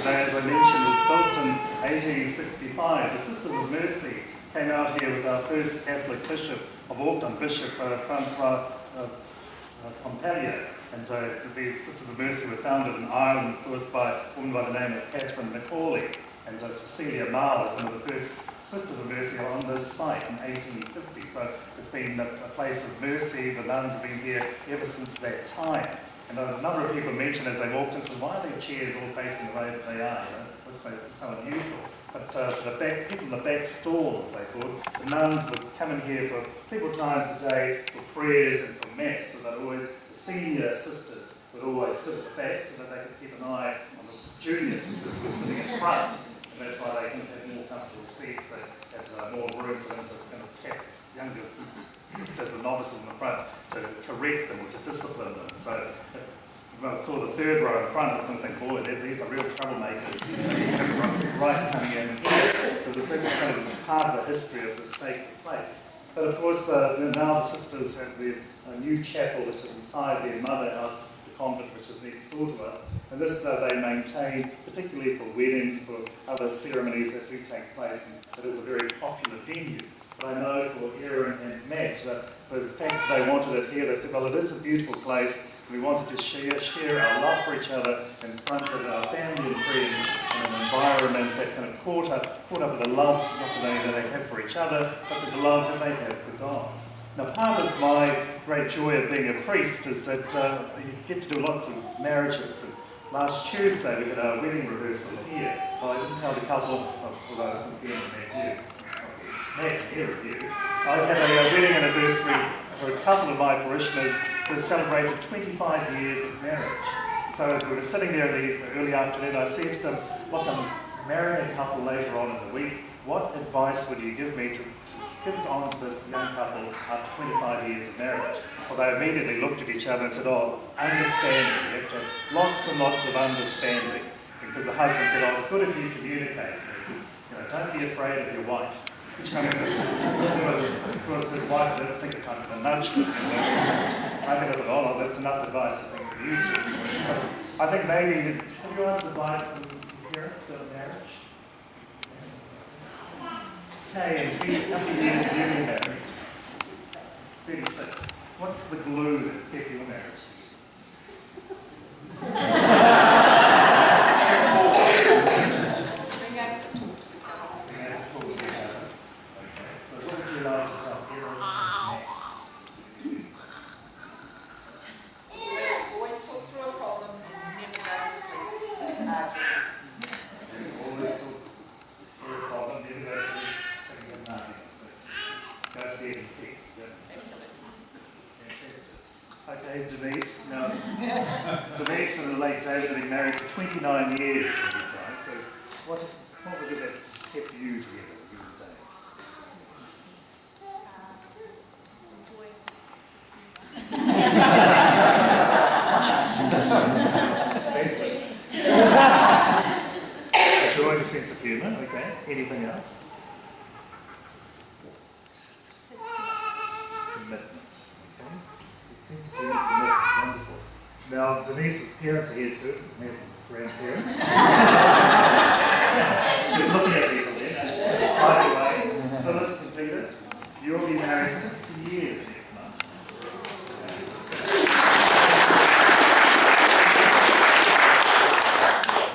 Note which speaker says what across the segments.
Speaker 1: today, as I mentioned, was built in 1865. The Sisters of Mercy came out here with our first Catholic Bishop of Auckland, Bishop Francois Pompallier. And the Sisters of Mercy were founded in Ireland, of course, by a woman by the name of Catherine Macaulay. And Cecilia Marr was one of the first Sisters of Mercy on this site in 1850. So it's been a place of mercy. The nuns have been here ever since that time. And a number of people mentioned as they walked in, said, why are their chairs all facing the way that they are? It's so unusual. But people in the back stalls, they thought, the nuns would come in here for several times a day for prayers and for mass. So that always, the senior sisters would always sit at the back so that they could keep an eye on the junior sisters who were sitting in front. And that's why they can have more comfortable seats. They have more room for them to kind of tap younger sisters and novices in the front to correct them or to discipline them. So when I saw the third row in front, I was going to think, boy, these are real troublemakers. Right coming in here. So that's kind of part of the history of this sacred place. But of course, now the sisters have their new chapel, which is inside their mother house, the convent, which is next door to us. And this they maintain, particularly for weddings, for other ceremonies that do take place. And it is a very popular venue. But I know for Erin and Matt, the fact that they wanted it here, they said, well, it is a beautiful place. We wanted to share our love for each other in front of our family and friends in an environment that kind of caught up with the love, not only that they have for each other, but with the love that they have for God. Now, part of my great joy of being a priest is that you get to do lots of marriages. And last Tuesday, we had our wedding rehearsal here. Well, I didn't tell the couple, although I couldn't met you. Matt, here with you. I had a wedding anniversary for a couple of my parishioners who celebrated 25 years of marriage. So as we were sitting there in the early afternoon, I said to them, look, I'm marrying a couple later on in the week. What advice would you give me to give on to this young couple after 25 years of marriage? Well, they immediately looked at each other and said, oh, understanding. You have to have lots and lots of understanding. Because the husband said, oh, it's good if you communicate. Don't be afraid of your wife. Of course, his wife didn't think it time to nudge him. I think, oh, that's enough advice, I think, for you two. I think maybe, have you asked advice from your parents on marriage? Okay, and how many years have you been married? 36. What's the glue that's kept your marriage? Okay, Denise. Now, Denise and the late David have been married for 29 years. So, what was it that kept you together? Enjoying the sense of humour. Okay. Anything else? Commitment. Wonderful. Now, Denise's parents are here too, Matt's grandparents. She's looking at me till then. By the way, Phyllis and Peter, you'll be married 60 years next month.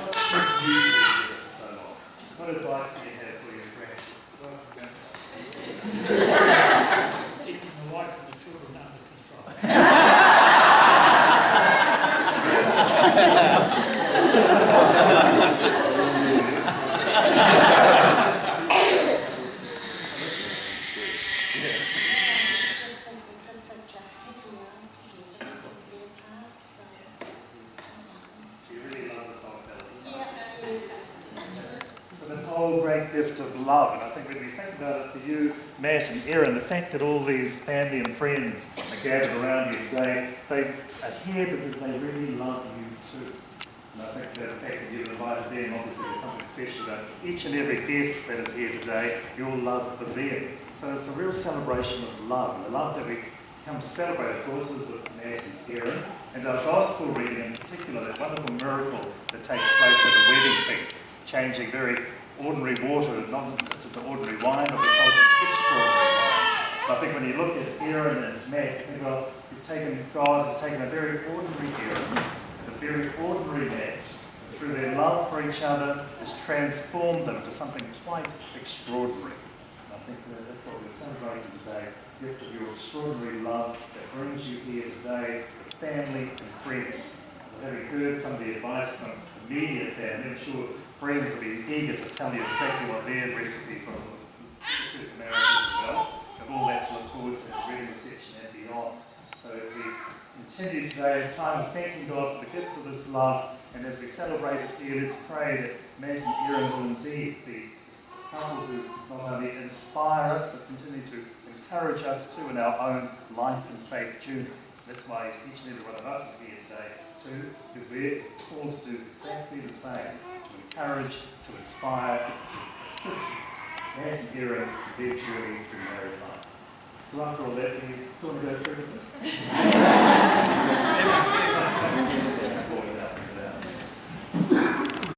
Speaker 1: What's kept you together for so long? What advice do you have for your grandchildren?
Speaker 2: Keeping the wife and the children under control.
Speaker 1: Great gift of love, and I think when we think about it for you, Matt and Erin, the fact that all these family and friends are gathered around you today, they are here because they really love you too. And I think that the fact that you've invited them, obviously there's something special about each and every guest that is here today, your love for them. So it's a real celebration of love, the love that we come to celebrate, of course, is with Matt and Erin, and our gospel reading in particular, that wonderful miracle that takes place at a wedding feast. changing very ordinary water, not just into ordinary wine, but we're told to extraordinary wine. But I think when you look at Erin and Matt, you think, well, God has taken a very ordinary Erin, a very ordinary Matt, through their love for each other, has transformed them into something quite extraordinary. And I think that's what we're celebrating today, the gift of your extraordinary love that brings you here today with family and friends. So having heard some of the advice from the immediate family, I'm sure friends will be eager to tell you exactly what their recipe for success marriage is as well. But all that to look forward to the wedding reception and beyond. So as we continue today, a time of thanking God for the gift of this love, and as we celebrate it here, let's pray that Matt and Erin will indeed be a couple who not only inspire us, but continue to encourage us too in our own life and faith journey. That's why each and every one of us is here today too, because we're called to do exactly the same, to encourage, to inspire, to assist Matt and Erin in their journey through married life. So after all that, do you still want to go through with this?